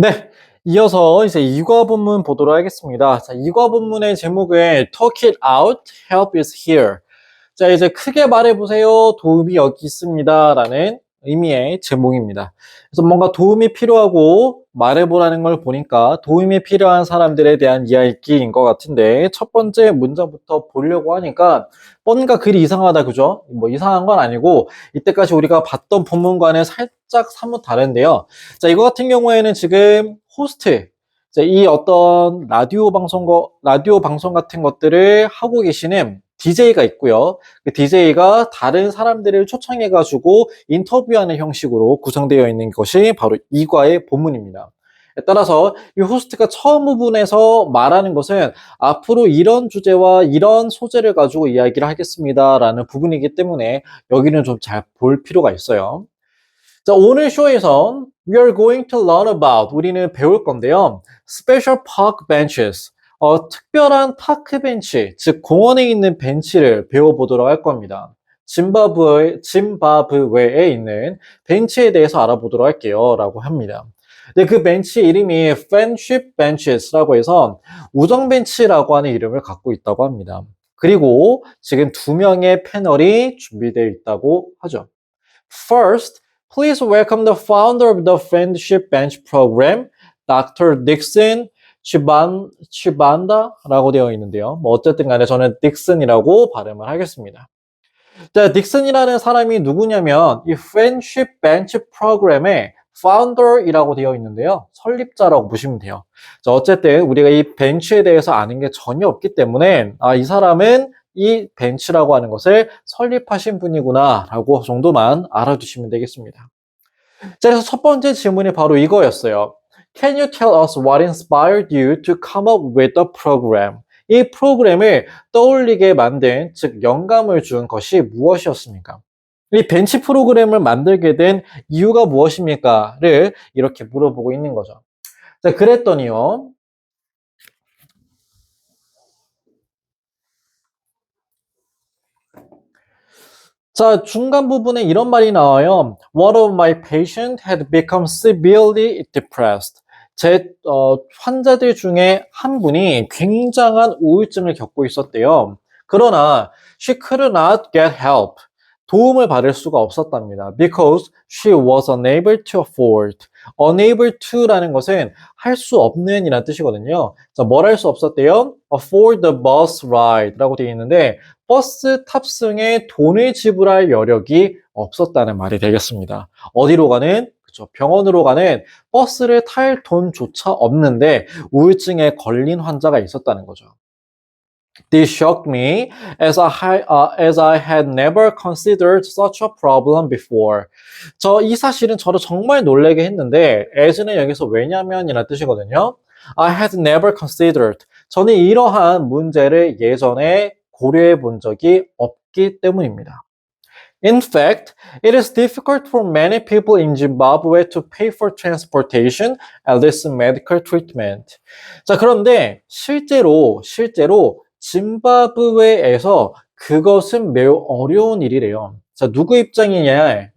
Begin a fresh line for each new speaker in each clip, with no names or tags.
네, 이어서 이제 이과 본문 보도록 하겠습니다. 자, 이과 본문의 제목은 Talk it out, help is here. 자, 이제 크게 말해보세요. 도움이 여기 있습니다. 라는 의미의 제목입니다. 그래서 뭔가 도움이 필요하고 말해보라는 걸 보니까 도움이 필요한 사람들에 대한 이야기인 것 같은데 첫 번째 문장부터 보려고 하니까 뭔가 글이 이상하다, 그죠? 뭐 이상한 건 아니고 이때까지 우리가 봤던 본문과는 살짝 사뭇 다른데요. 자, 이거 같은 경우에는 지금 호스트, 이 어떤 라디오 방송 같은 것들을 하고 계시는 DJ가 있고요. 그 DJ가 다른 사람들을 초청해가지고 인터뷰하는 형식으로 구성되어 있는 것이 바로 이과의 본문입니다. 따라서 이 호스트가 처음 부분에서 말하는 것은 앞으로 이런 주제와 이런 소재를 가지고 이야기를 하겠습니다라는 부분이기 때문에 여기는 좀 잘 볼 필요가 있어요. 자, 오늘 쇼에선 we are going to learn about 우리는 배울 건데요. Special park benches. 특별한 파크 벤치, 즉 공원에 있는 벤치를 배워보도록 할 겁니다. 짐바브웨에 있는 벤치에 대해서 알아보도록 할게요. 라고 합니다. 네, 그 벤치 이름이 Friendship Benches라고 해서 우정 벤치라고 하는 이름을 갖고 있다고 합니다. 그리고 지금 2명의 패널이 준비되어 있다고 하죠. First, please welcome the founder of the Friendship Bench Program, Dr. Dixon Chibanda라고 되어 있는데요. 뭐 어쨌든 간에 저는 딕슨이라고 발음을 하겠습니다. 자, 딕슨이라는 사람이 누구냐면 이 Friendship Bench 프로그램의 founder이라고 되어 있는데요. 설립자라고 보시면 돼요. 자, 어쨌든 우리가 이 벤치에 대해서 아는 게 전혀 없기 때문에 이 사람은 이 벤치라고 하는 것을 설립하신 분이구나 라고 정도만 알아두시면 되겠습니다. 자, 그래서 첫 번째 질문이 바로 이거였어요. Can you tell us what inspired you to come up with the program? 이 프로그램을 떠올리게 만든, 즉 영감을 준 것이 무엇이었습니까? 이 벤치 프로그램을 만들게 된 이유가 무엇입니까?를 이렇게 물어보고 있는 거죠. 자, 그랬더니요. 자, 중간 부분에 이런 말이 나와요. One of my patients had become severely depressed. 제 환자들 중에 한 분이 굉장한 우울증을 겪고 있었대요. 그러나 she could not get help. 도움을 받을 수가 없었답니다. Because she was unable to afford. unable to라는 것은 할 수 없는 이라는 뜻이거든요. 자, 뭘 할 수 없었대요? afford the bus ride라고 되어 있는데 버스 탑승에 돈을 지불할 여력이 없었다는 말이 되겠습니다. 어디로 가는? 그쵸, 병원으로 가는 버스를 탈 돈조차 없는데 우울증에 걸린 환자가 있었다는 거죠. This shocked me as I had never considered such a problem before. 이 사실은 저를 정말 놀라게 했는데 as는 여기서 왜냐면이라는 뜻이거든요. I had never considered. 저는 이러한 문제를 예전에 고려해 본 적이 없기 때문입니다. In fact, it is difficult for many people in Zimbabwe to pay for transportation and this medical treatment. 자, 그런데 실제로 짐바브웨에서 그것은 매우 어려운 일이래요. 자, 누구 입장이냐면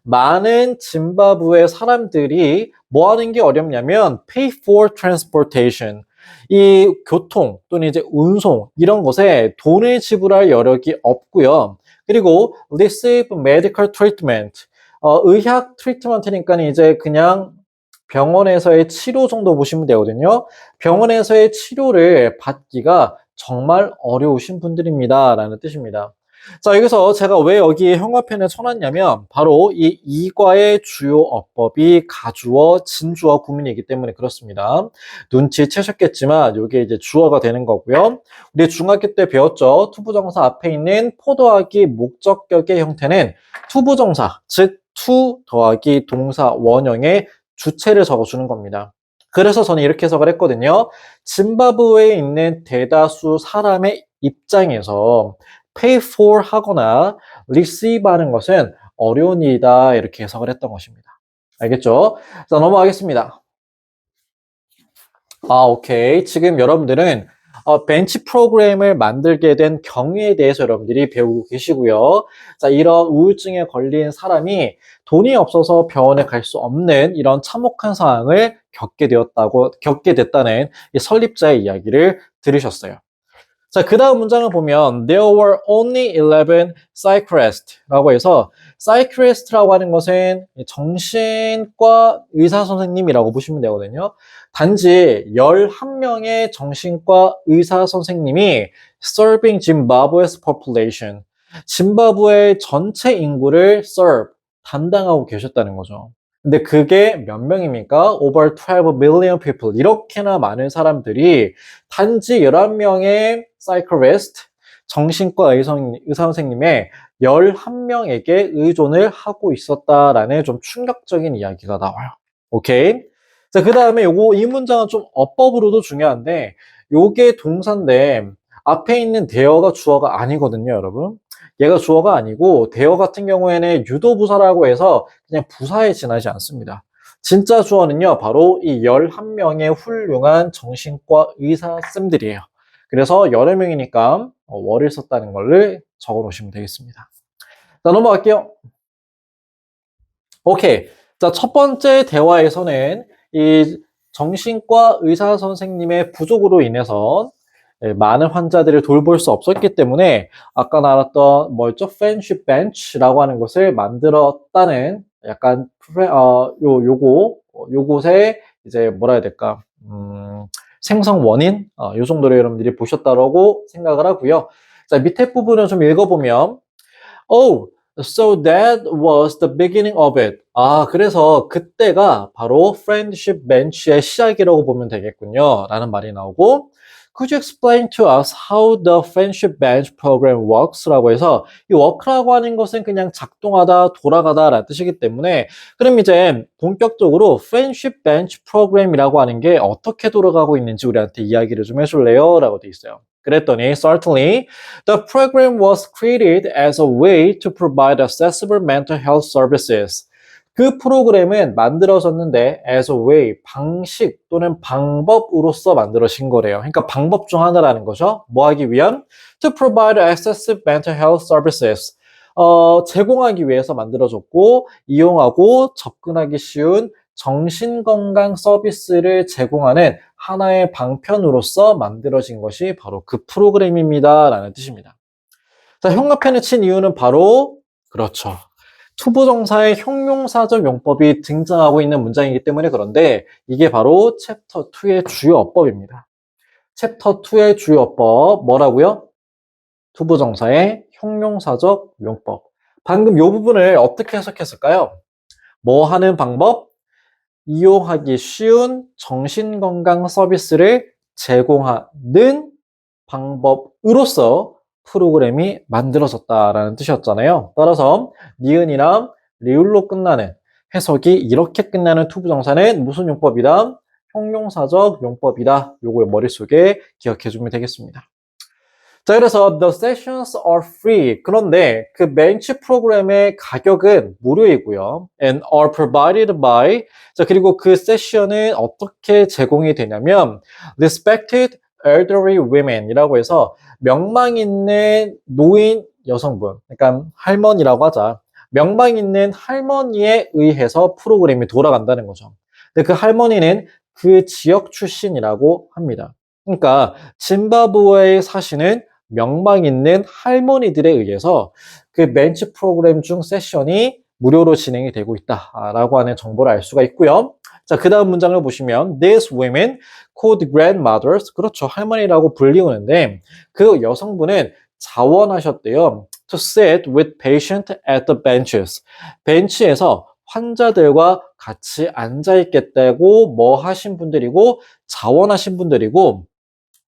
많은 짐바브웨 사람들이 뭐 하는 게 어렵냐면 pay for transportation. 이 교통 또는 이제 운송 이런 것에 돈을 지불할 여력이 없고요. 그리고 receive medical treatment. 의학 트리트먼트니까 이제 그냥 병원에서의 치료 정도 보시면 되거든요. 병원에서의 치료를 받기가 정말 어려우신 분들입니다. 라는 뜻입니다. 자, 여기서 제가 왜 여기 형광펜을 쳐놨냐면 바로 이 이과의 주요 어법이 가주어, 진주어 구문이기 때문에 그렇습니다. 눈치채셨겠지만 이게 이제 주어가 되는 거고요. 우리 중학교 때 배웠죠. 투부정사 앞에 있는 포 더하기 목적격의 형태는 투부정사, 즉 투 더하기 동사 원형의 주체를 적어주는 겁니다. 그래서 저는 이렇게 해석을 했거든요. 짐바브웨에 있는 대다수 사람의 입장에서 pay for 하거나 receive 하는 것은 어려운 일이다 이렇게 해석을 했던 것입니다. 알겠죠? 자, 넘어가겠습니다. 오케이. 지금 여러분들은 벤치 프로그램을 만들게 된 경위에 대해서 여러분들이 배우고 계시고요. 자, 이런 우울증에 걸린 사람이 돈이 없어서 병원에 갈 수 없는 이런 참혹한 상황을 겪게 됐다는 이 설립자의 이야기를 들으셨어요. 자, 그 다음 문장을 보면 There were only 11 psychiatrists.라고 해서 psychiatrist라고 하는 것은 정신과 의사 선생님이라고 보시면 되거든요. 단지 11명의 정신과 의사 선생님이 serving Zimbabwe's population, 짐바브웨의 전체 인구를 serve, 담당하고 계셨다는 거죠. 근데 그게 몇 명입니까? Over 12 million people. 이렇게나 많은 사람들이 단지 11명의 사이코리스트, 정신과 의사 선생님의 11명에게 의존을 하고 있었다라는 좀 충격적인 이야기가 나와요. 오케이? 자, 그 다음에 이 문장은 좀 어법으로도 중요한데, 요게 동사인데, 앞에 있는 대어가 주어가 아니거든요, 여러분. 얘가 주어가 아니고, 대어 같은 경우에는 유도부사라고 해서 그냥 부사에 지나지 않습니다. 진짜 주어는요, 바로 이 11명의 훌륭한 정신과 의사쌤들이에요. 그래서 여러 명이니까 월을 썼다는 거를 적어 놓으시면 되겠습니다. 자, 넘어갈게요. 오케이. 자, 첫 번째 대화에서는 이 정신과 의사 선생님의 부족으로 인해서 많은 환자들을 돌볼 수 없었기 때문에 아까 나왔던 뭐였죠? friendship bench라고 하는 것을 만들었다는 약간 요곳에 이제 뭐라 해야 될까? 생성 원인 요 정도로 여러분들이 보셨다라고 생각을 하고요. 자, 밑에 부분을 좀 읽어보면 Oh, so that was the beginning of it. 아, 그래서 그때가 바로 friendship bench의 시작이라고 보면 되겠군요. 라는 말이 나오고 Could you explain to us how the friendship bench program works? 라고 해서 이 work라고 하는 것은 그냥 작동하다, 돌아가다 라는 뜻이기 때문에 그럼 이제 본격적으로 friendship bench program이라고 하는 게 어떻게 돌아가고 있는지 우리한테 이야기를 좀 해줄래요? 라고 돼 있어요. 그랬더니 certainly the program was created as a way to provide accessible mental health services. 그 프로그램은 만들어졌는데 as a way, 방식 또는 방법으로서 만들어진 거래요. 그러니까 방법 중 하나라는 거죠. 뭐 하기 위한? To provide accessible mental health services. 제공하기 위해서 만들어졌고 이용하고 접근하기 쉬운 정신건강 서비스를 제공하는 하나의 방편으로서 만들어진 것이 바로 그 프로그램입니다. 라는 뜻입니다. 자, 형용사편을 친 이유는 바로 그렇죠. 투부정사의 형용사적 용법이 등장하고 있는 문장이기 때문에 그런데 이게 바로 챕터 2의 주요 어법입니다. 챕터 2의 주요 어법 뭐라고요? 투부정사의 형용사적 용법. 방금 이 부분을 어떻게 해석했을까요? 뭐 하는 방법? 이용하기 쉬운 정신건강 서비스를 제공하는 방법으로서 프로그램이 만들어졌다라는 뜻이었잖아요. 따라서 니은이랑 리을로 끝나는 해석이 이렇게 끝나는 투부정사는 무슨 용법이다? 형용사적 용법이다. 요거 머릿속에 기억해주면 되겠습니다. 자, 그래서 the sessions are free. 그런데 그 멘치 프로그램의 가격은 무료이고요. and are provided by. 자, 그리고 그 세션은 어떻게 제공이 되냐면 respected elderly women이라고 해서 명망 있는 노인 여성분, 그러니까 할머니라고 하자. 명망 있는 할머니에 의해서 프로그램이 돌아간다는 거죠. 근데 그 할머니는 그 지역 출신이라고 합니다. 그러니까 짐바브웨에 사시는 명망 있는 할머니들에 의해서 그 멘치 프로그램 중 세션이 무료로 진행이 되고 있다라고 하는 정보를 알 수가 있고요. 자, 그 다음 문장을 보시면 These women called grandmothers, 그렇죠, 할머니라고 불리우는데 그 여성분은 자원하셨대요. To sit with patient at the benches. 벤치에서 환자들과 같이 앉아있겠다고 뭐 하신 분들이고 자원하신 분들이고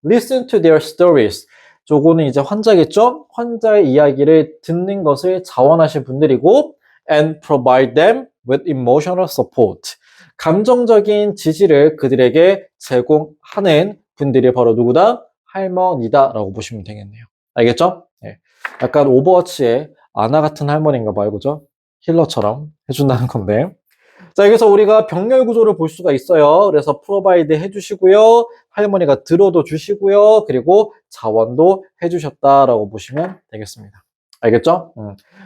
listen to their stories. 저거는 이제 환자겠죠? 환자의 이야기를 듣는 것을 자원하신 분들이고 and provide them with emotional support. 감정적인 지지를 그들에게 제공하는 분들이 바로 누구다? 할머니다 라고 보시면 되겠네요. 알겠죠? 네. 약간 오버워치의 아나 같은 할머니인가 봐요. 그죠? 힐러처럼 해준다는 건데. 자, 여기서 우리가 병렬 구조를 볼 수가 있어요. 그래서 프로바이드 해주시고요. 할머니가 들어도 주시고요. 그리고 자원도 해주셨다라고 보시면 되겠습니다. 알겠죠?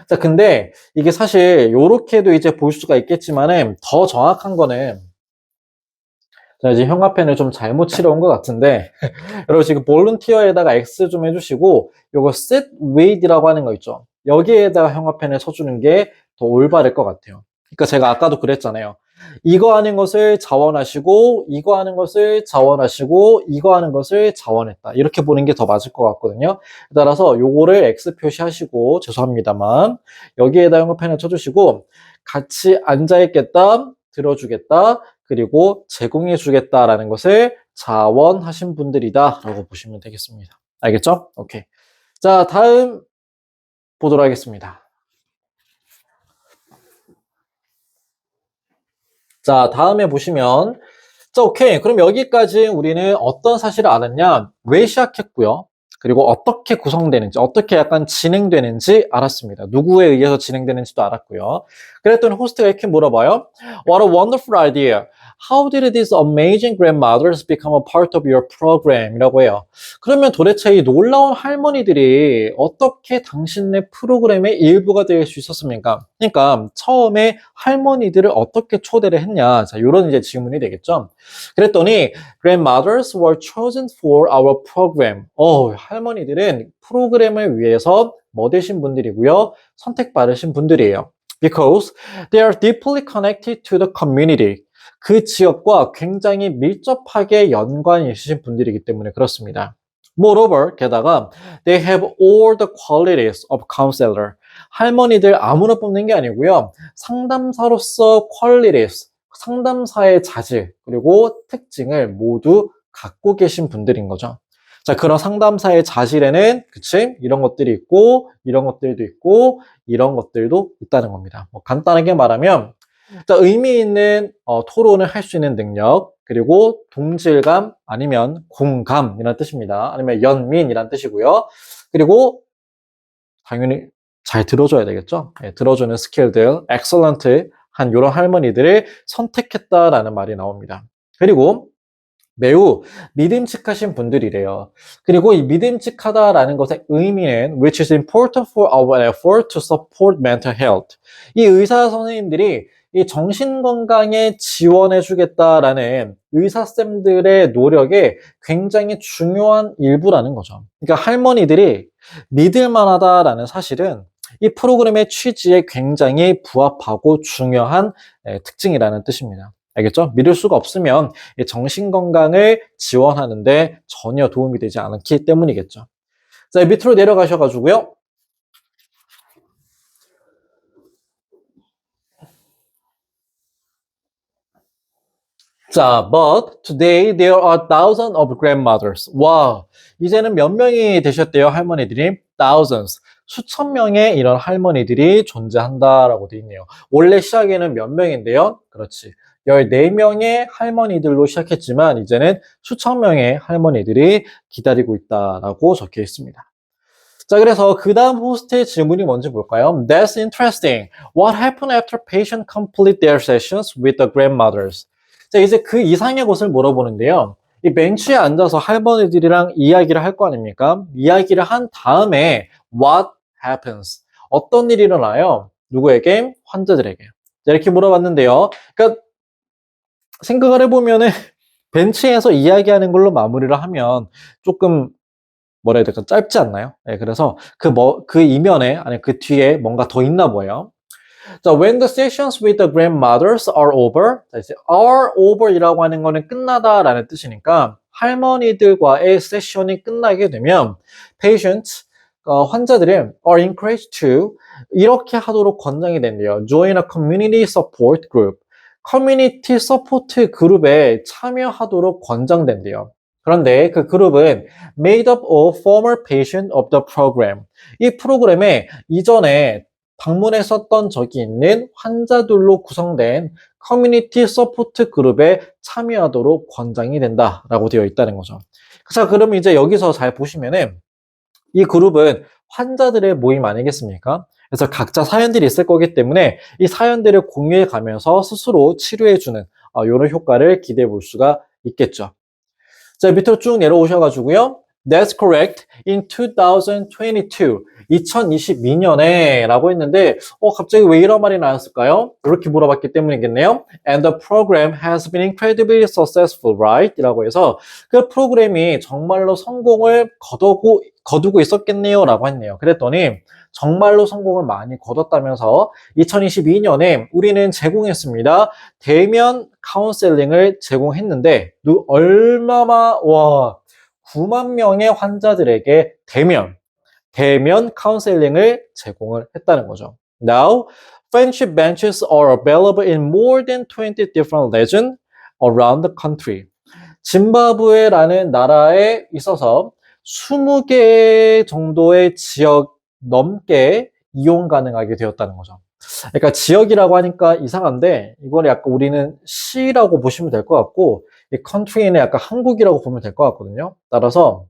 자, 근데 이게 사실 요렇게도 이제 볼 수가 있겠지만은 더 정확한 거는 자, 이제 형광펜을 좀 잘못 치러온 것 같은데 여러분 지금 볼런티어에다가 X 좀 해주시고 요거 sit with이라고 하는 거 있죠. 여기에다가 형광펜을 쳐주는 게 더 올바를 것 같아요. 그러니까 제가 아까도 그랬잖아요. 이거 하는 것을 자원하시고 이거 하는 것을 자원하시고 이거 하는 것을 자원했다. 이렇게 보는 게 더 맞을 것 같거든요. 따라서 요거를 X 표시하시고 죄송합니다만 여기에다 형광펜을 쳐주시고 같이 앉아있겠다, 들어주겠다, 그리고 제공해 주겠다라는 것을 자원하신 분들이다 라고 보시면 되겠습니다. 알겠죠? 오케이. 자, 다음 보도록 하겠습니다. 자, 다음에 보시면 자, 오케이. 그럼 여기까지 우리는 어떤 사실을 알았냐? 왜 시작했고요. 그리고 어떻게 구성되는지, 어떻게 약간 진행되는지 알았습니다. 누구에 의해서 진행되는지도 알았고요. 그랬더니 호스트가 이렇게 물어봐요. What a wonderful idea. How did these amazing grandmothers become a part of your program? 이라고 해요. 그러면 도대체 이 놀라운 할머니들이 어떻게 당신네 프로그램의 일부가 될 수 있었습니까? 그러니까 처음에 할머니들을 어떻게 초대를 했냐. 자, 이런 이제 질문이 되겠죠. 그랬더니 grandmothers were chosen for our program. 할머니들은 프로그램을 위해서 뭐 되신 분들이고요. 선택받으신 분들이에요. Because they are deeply connected to the community. 그 지역과 굉장히 밀접하게 연관이 있으신 분들이기 때문에 그렇습니다. Moreover, 게다가 they have all the qualities of counselor. 할머니들 아무나 뽑는 게 아니고요. 상담사로서 qualities, 상담사의 자질, 그리고 특징을 모두 갖고 계신 분들인 거죠. 자, 그런 상담사의 자질에는, 그치? 이런 것들이 있고, 이런 것들도 있고, 이런 것들도 있다는 겁니다. 뭐 간단하게 말하면, 자, 의미 있는 토론을 할 수 있는 능력, 그리고 동질감 아니면 공감이라는 뜻입니다. 아니면 연민이라는 뜻이고요. 그리고 당연히 잘 들어줘야 되겠죠. 네, 들어주는 스킬들, excellent 한 이런 할머니들을 선택했다라는 말이 나옵니다. 그리고 매우 믿음직하신 분들이래요. 그리고 이 믿음직하다라는 것의 의미는 which is important for our effort to support mental health. 이 의사 선생님들이 이 정신건강에 지원해주겠다라는 의사쌤들의 노력에 굉장히 중요한 일부라는 거죠. 그러니까 할머니들이 믿을만하다라는 사실은 이 프로그램의 취지에 굉장히 부합하고 중요한 특징이라는 뜻입니다. 알겠죠? 믿을 수가 없으면 정신건강을 지원하는데 전혀 도움이 되지 않기 때문이겠죠. 자, 밑으로 내려가셔가지고요. 자, but today there are thousands of grandmothers. 와, 이제는 몇 명이 되셨대요, 할머니들이? Thousands. 수천 명의 이런 할머니들이 존재한다라고 되어 있네요. 원래 시작에는 몇 명인데요? 그렇지. 14명의 할머니들로 시작했지만 이제는 수천 명의 할머니들이 기다리고 있다라고 적혀 있습니다. 자, 그래서 그 다음 호스트의 질문이 뭔지 볼까요? That's interesting. What happened after patients complete their sessions with the grandmothers? 자, 이제 그 이상의 것을 물어보는데요. 이 벤치에 앉아서 할머니들이랑 이야기를 할 거 아닙니까? 이야기를 한 다음에 what happens? 어떤 일이 일어나요? 누구에게? 환자들에게. 자, 이렇게 물어봤는데요. 그러니까 생각을 해보면은 벤치에서 이야기하는 걸로 마무리를 하면 조금 뭐라 해야 될까? 짧지 않나요? 네, 그래서 그 이면에, 아니 그 뒤에 뭔가 더 있나 보여요. 자, when the sessions with the grandmothers are over, 자, 이제 are over이라고 하는 거는 끝나다라는 뜻이니까 할머니들과의 세션이 끝나게 되면 patients, 환자들은 are encouraged to 이렇게 하도록 권장이 된대요. Join a community support group. 커뮤니티 서포트 그룹에 참여하도록 권장된대요. 그런데 그 그룹은 made up of former patient of the program. 이 프로그램에 이전에 방문했었던 적이 있는 환자들로 구성된 커뮤니티 서포트 그룹에 참여하도록 권장이 된다라고 되어 있다는 거죠. 자, 그럼 이제 여기서 잘 보시면은 이 그룹은 환자들의 모임 아니겠습니까? 그래서 각자 사연들이 있을 거기 때문에 이 사연들을 공유해 가면서 스스로 치료해주는 이런 효과를 기대해 볼 수가 있겠죠. 자, 밑으로 쭉 내려오셔가지고요. That's correct. In 2022, 2022년에 라고 했는데 갑자기 왜 이런 말이 나왔을까요? 이렇게 물어봤기 때문이겠네요. And the program has been incredibly successful, right? 라고 해서 그 프로그램이 정말로 성공을 거두고 있었겠네요 라고 했네요. 그랬더니 정말로 성공을 많이 거뒀다면서 2022년에 우리는 제공했습니다. 대면 카운셀링을 제공했는데 얼마나 9만 명의 환자들에게 대면 카운셀링을 제공을 했다는 거죠. Now, friendship benches are available in more than 20 different regions around the country. 짐바브웨라는 나라에 있어서 20개 정도의 지역 넘게 이용 가능하게 되었다는 거죠. 그러니까 지역이라고 하니까 이상한데 이걸 약간 우리는 시라고 보시면 될 것 같고 이 country는 약간 한국이라고 보면 될 것 같거든요. 따라서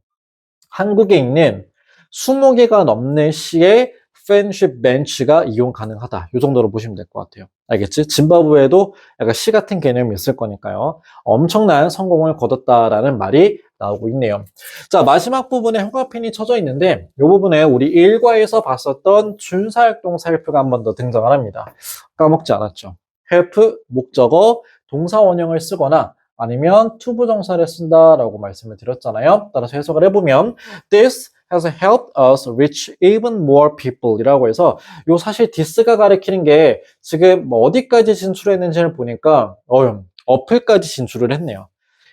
한국에 있는 20개가 넘는 시의 friendship bench가 이용 가능하다. 이 정도로 보시면 될 것 같아요. 알겠지? 짐바브웨도 약간 시 같은 개념이 있을 거니까요. 엄청난 성공을 거뒀다라는 말이 나오고 있네요. 자, 마지막 부분에 형광펜이 쳐져 있는데 이 부분에 우리 일과에서 봤었던 준사역동사 help가 한 번 더 등장을 합니다. 까먹지 않았죠. help, 목적어, 동사 원형을 쓰거나 아니면 투부정사를 쓴다라고 말씀을 드렸잖아요. 따라서 해석을 해보면 This has helped us reach even more people 이라고 해서 요 사실 this가 가리키는 게 지금 뭐 어디까지 진출했는지를 보니까 어플까지 진출을 했네요.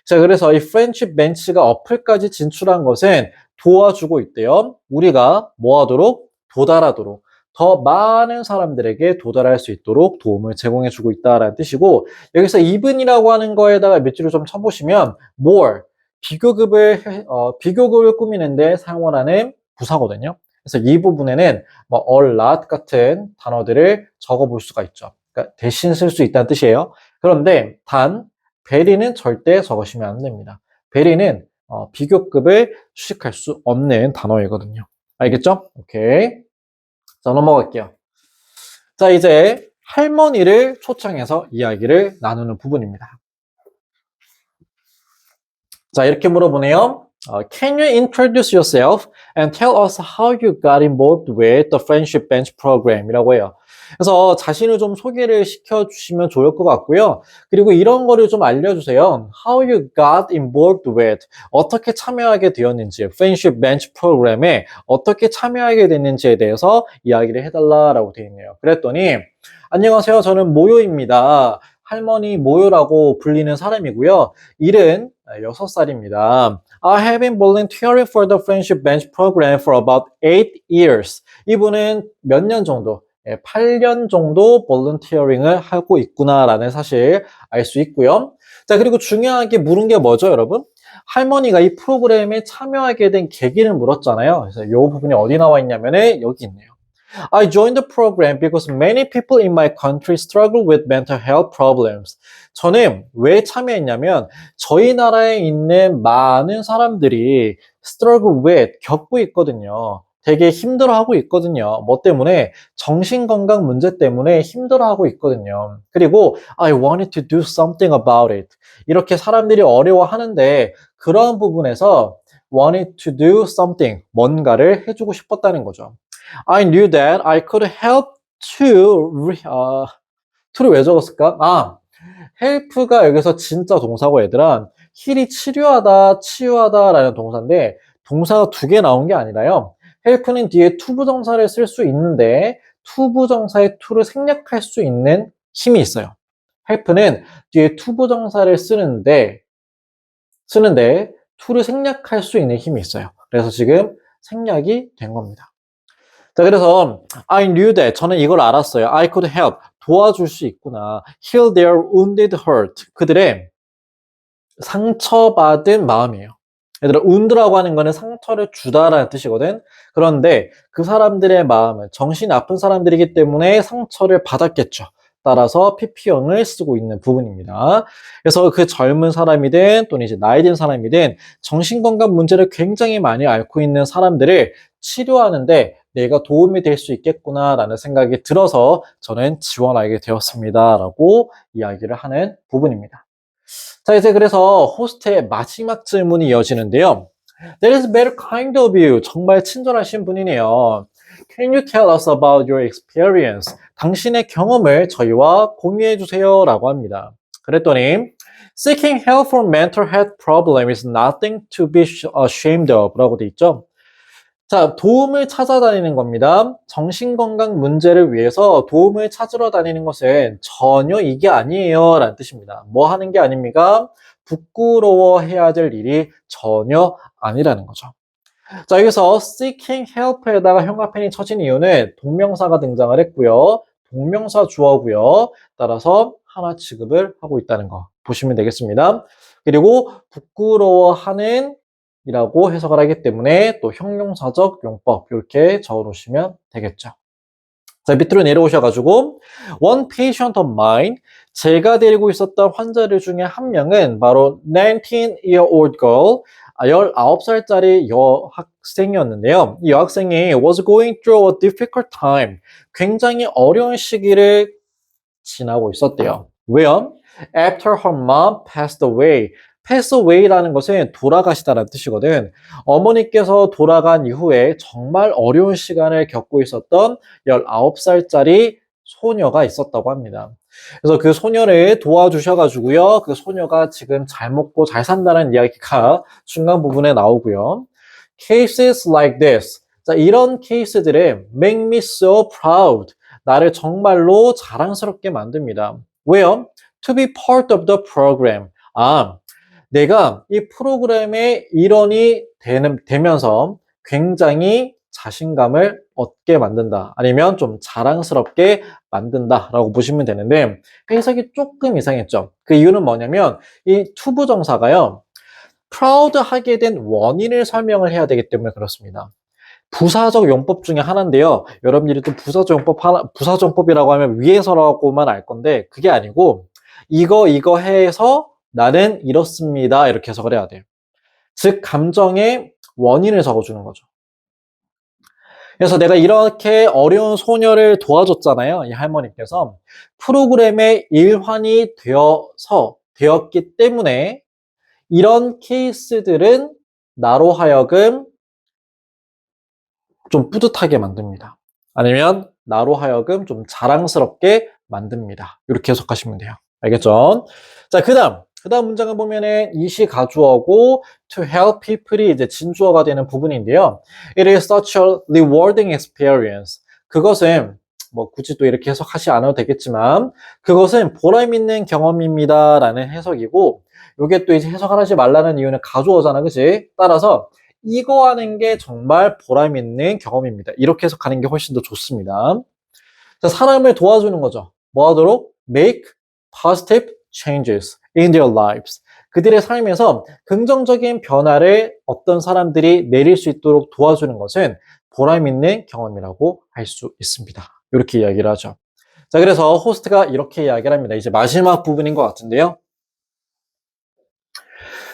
자, 그래서 이 friendship bench가 어플까지 진출한 것은 도와주고 있대요. 우리가 뭐 하도록? 도달하도록. 더 많은 사람들에게 도달할 수 있도록 도움을 제공해주고 있다라는 뜻이고 여기서 even이라고 하는 거에다가 밑줄을 좀 쳐보시면 more, 비교급을 꾸미는데 사용을 하는 부사거든요. 그래서 이 부분에는 뭐 a lot 같은 단어들을 적어볼 수가 있죠. 그러니까 대신 쓸 수 있다는 뜻이에요. 그런데 단 very는 절대 적으시면 안 됩니다. very는 비교급을 수식할 수 없는 단어이거든요. 알겠죠? 오케이. 자, 넘어갈게요. 자, 이제 할머니를 초청해서 이야기를 나누는 부분입니다. 자, 이렇게 물어보네요. Can you introduce yourself and tell us how you got involved with the Friendship Bench program? 이라고 해요. 그래서 자신을 좀 소개를 시켜주시면 좋을 것 같고요. 그리고 이런 거를 좀 알려주세요. How you got involved with, 어떻게 참여하게 되었는지, Friendship Bench 프로그램에 어떻게 참여하게 됐는지에 대해서 이야기를 해달라라고 되어 있네요. 그랬더니, 안녕하세요. 저는 모요입니다. 할머니 모요라고 불리는 사람이고요. 일은 6살입니다. I have been volunteering for the Friendship Bench program for about 8 years. 이분은 몇 년 정도, 8년 정도 volunteering을 하고 있구나라는 사실 알 수 있고요. 자, 그리고 중요하게 물은 게 뭐죠, 여러분? 할머니가 이 프로그램에 참여하게 된 계기를 물었잖아요. 그래서 이 부분이 어디 나와 있냐면은 여기 있네요. I joined the program because many people in my country struggle with mental health problems. 저는 왜 참여했냐면 저희 나라에 있는 많은 사람들이 struggle with, 겪고 있거든요. 되게 힘들어하고 있거든요. 뭐 때문에? 정신건강 문제 때문에 힘들어하고 있거든요. 그리고 I wanted to do something about it. 이렇게 사람들이 어려워하는데 그런 부분에서 wanted to do something, 뭔가를 해주고 싶었다는 거죠. I knew that I could help to를 왜 적었을까? help가 여기서 진짜 동사고 얘들아, heal이 치료하다, 치유하다라는 동사인데 동사가 2개 나온 게 아니라요. help는 뒤에 투부정사를 쓸 수 있는데 투부정사의 to를 생략할 수 있는 힘이 있어요. help는 뒤에 투부정사를 쓰는데 to를 생략할 수 있는 힘이 있어요. 그래서 지금 생략이 된 겁니다. 자, 그래서 I knew that, 저는 이걸 알았어요. I could help, 도와줄 수 있구나. Heal their wounded heart, 그들의 상처받은 마음이에요. 얘들아, wound라고 하는 거는 상처를 주다라는 뜻이거든. 그런데 그 사람들의 마음은 정신이 아픈 사람들이기 때문에 상처를 받았겠죠. 따라서 PP형을 쓰고 있는 부분입니다. 그래서 그 젊은 사람이든 또는 이제 나이 든 사람이든 정신건강 문제를 굉장히 많이 앓고 있는 사람들을 치료하는데 내가 도움이 될 수 있겠구나라는 생각이 들어서 저는 지원하게 되었습니다라고 이야기를 하는 부분입니다. 자, 이제 그래서 호스트의 마지막 질문이 이어지는데요. That is very kind of you. 정말 친절하신 분이네요. Can you tell us about your experience? 당신의 경험을 저희와 공유해 주세요. 라고 합니다. 그랬더니 Seeking help for mental health problem is nothing to be ashamed of 라고 돼 있죠. 자, 도움을 찾아다니는 겁니다. 정신건강 문제를 위해서 도움을 찾으러 다니는 것은 전혀 이게 아니에요. 라는 뜻입니다. 뭐 하는 게 아닙니까? 부끄러워해야 될 일이 전혀 아니라는 거죠. 자, 여기서 seeking help에다가 형용사편이 쳐진 이유는 동명사가 등장을 했고요. 동명사 주어고요. 따라서 하나 취급을 하고 있다는 거 보시면 되겠습니다. 그리고 부끄러워하는 이라고 해석을 하기 때문에 또 형용사적 용법 이렇게 적어 놓으시면 되겠죠. 자, 밑으로 내려오셔가지고 One patient of mine, 제가 데리고 있었던 환자들 중에 한 명은 바로 19-year-old girl, 19살짜리 여학생이었는데요. 이 여학생이 was going through a difficult time, 굉장히 어려운 시기를 지나고 있었대요. 왜요? After her mom passed away. pass away라는 것은 돌아가시다라는 뜻이거든. 어머니께서 돌아간 이후에 정말 어려운 시간을 겪고 있었던 19살짜리 소녀가 있었다고 합니다. 그래서 그 소녀를 도와주셔가지고요. 그 소녀가 지금 잘 먹고 잘 산다는 이야기가 중간 부분에 나오고요. Cases like this. 자, 이런 케이스들은 make me so proud. 나를 정말로 자랑스럽게 만듭니다. 왜요? To be part of the program. 내가 이 프로그램의 일원이 되면서 굉장히 자신감을 얻게 만든다. 아니면 좀 자랑스럽게 만든다. 라고 보시면 되는데 해석이 조금 이상했죠. 그 이유는 뭐냐면 이 투부정사가요. proud 하게 된 원인을 설명을 해야 되기 때문에 그렇습니다. 부사적 용법 중에 하나인데요. 여러분들이 또 부사적 용법이라고 하면 위에서라고만 알 건데 그게 아니고 이거 해서 나는 이렇습니다. 이렇게 해석을 해야 돼요. 즉 감정의 원인을 적어주는 거죠. 그래서 내가 이렇게 어려운 소녀를 도와줬잖아요. 이 할머니께서 프로그램의 일환이 되었기 때문에 이런 케이스들은 나로 하여금 좀 뿌듯하게 만듭니다. 아니면 나로 하여금 좀 자랑스럽게 만듭니다. 이렇게 해석하시면 돼요. 알겠죠? 자, 그 다음 문장을 보면은 이시 가주어고 to help people이 이제 진주어가 되는 부분인데요. It is such a rewarding experience. 그것은 뭐 굳이 또 이렇게 해석하지 않아도 되겠지만 그것은 보람 있는 경험입니다. 라는 해석이고 요게 또 이제 해석을 하지 말라는 이유는 가주어잖아. 그치? 따라서 이거 하는 게 정말 보람 있는 경험입니다. 이렇게 해석하는 게 훨씬 더 좋습니다. 자, 사람을 도와주는 거죠. 뭐 하도록? Make positive changes in their lives. 그들의 삶에서 긍정적인 변화를 어떤 사람들이 내릴 수 있도록 도와주는 것은 보람 있는 경험이라고 할 수 있습니다. 이렇게 이야기를 하죠. 자, 그래서 호스트가 이렇게 이야기를 합니다. 이제 마지막 부분인 것 같은데요.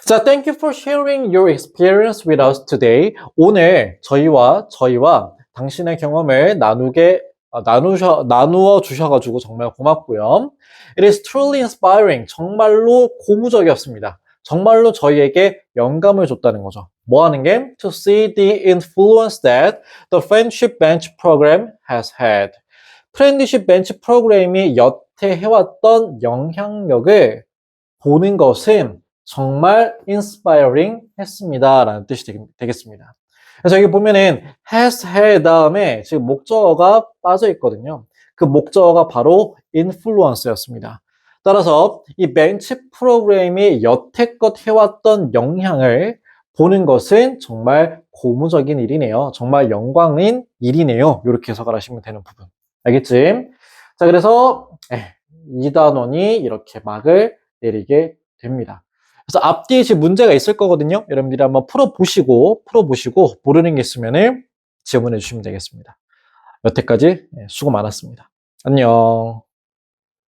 자, thank you for sharing your experience with us today. 오늘 저희와 당신의 경험을 나누어 주셔가지고 정말 고맙고요. It is truly inspiring. 정말로 고무적이었습니다. 정말로 저희에게 영감을 줬다는 거죠. 뭐 하는 게? To see the influence that the Friendship Bench program has had. 프렌드십 벤치 프로그램이 여태 해왔던 영향력을 보는 것은 정말 inspiring 했습니다. 라는 뜻이 되겠습니다. 그래서 여기 보면은 has had 다음에 지금 목적어가 빠져 있거든요. 그 목적어가 바로 influence였습니다. 따라서 이 벤치 프로그램이 여태껏 해왔던 영향을 보는 것은 정말 고무적인 일이네요. 정말 영광인 일이네요. 이렇게 해석을 하시면 되는 부분. 알겠지? 자, 그래서 이 단원이 이렇게 막을 내리게 됩니다. 그래서 앞뒤에 지금 문제가 있을 거거든요. 여러분들이 한번 풀어보시고 모르는 게 있으면 질문해 주시면 되겠습니다. 여태까지 수고 많았습니다. 안녕.